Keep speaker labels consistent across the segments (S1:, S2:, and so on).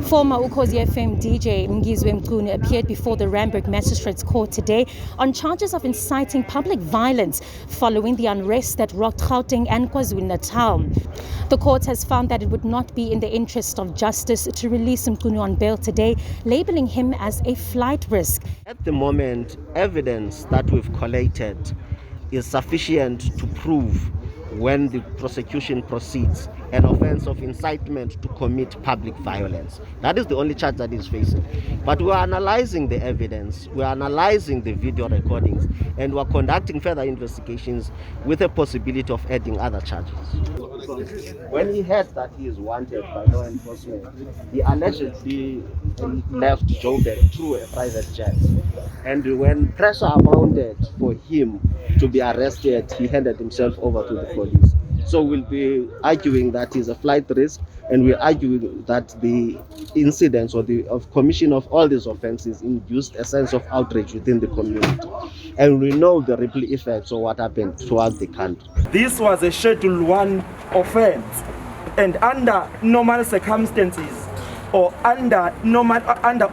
S1: Former Ukhozi FM DJ Ngizwe Mchunu appeared before the Randburg Magistrates Court today on charges of inciting public violence following the unrest that rocked Gauteng and KwaZulu-Natal. The court has found that it would not be in the interest of justice to release Mchunu on bail today, labeling him as a flight risk.
S2: At the moment, evidence that we've collated is sufficient to prove, when the prosecution proceeds, an offense of incitement to commit public violence. That is the only charge that is facing. But we are analyzing the evidence, we are analyzing the video recordings, and we are conducting further investigations with a possibility of adding other charges. When he heard that he is wanted by law enforcement, he allegedly left Durban through a private jet. And when pressure mounted for him to be arrested, he handed himself over to the police. So we'll be arguing that he's a flight risk, and we're arguing that the incidents or the commission of all these offenses induced a sense of outrage within the community. And we know the ripple effects of what happened throughout the country.
S3: This was a Schedule 1 offense, and under normal circumstances or under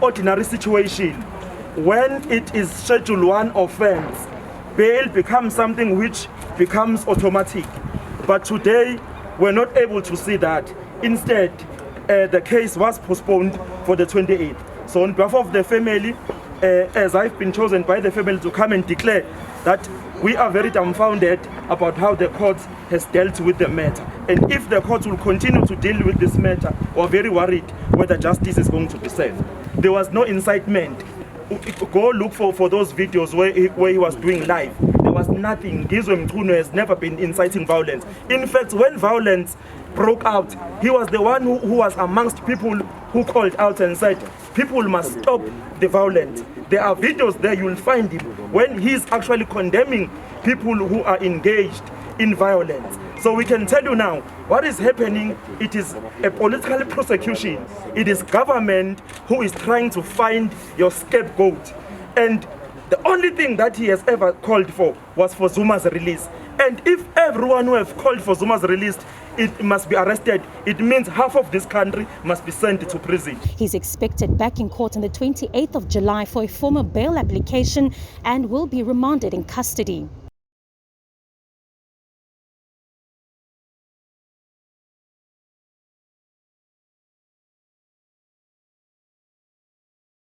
S3: ordinary situation, when it is Schedule 1 offense, bail becomes something which becomes automatic. But today, we're not able to see that. Instead, the case was postponed for the 28th. So on behalf of the family, as I've been chosen by the family to come and declare that we are very dumbfounded about how the court has dealt with the matter. And if the court will continue to deal with this matter, we're very worried whether justice is going to be served. There was no incitement. Go look for those videos where he was doing live. There was nothing. Ngizwe Mchunu has never been inciting violence. In fact, when violence broke out, he was the one who was amongst people who called out and said, people must stop the violence. There are videos there, you will find him, when he's actually condemning people who are engaged in violence. So we can tell you now, what is happening, it is a political prosecution. It is government who is trying to find your scapegoat. And the only thing that he has ever called for was for Zuma's release. And if everyone who have called for Zuma's release, it must be arrested, it means half of this country must be sent to prison.
S1: He's expected back in court on the 28th of July for a formal bail application and will be remanded in custody.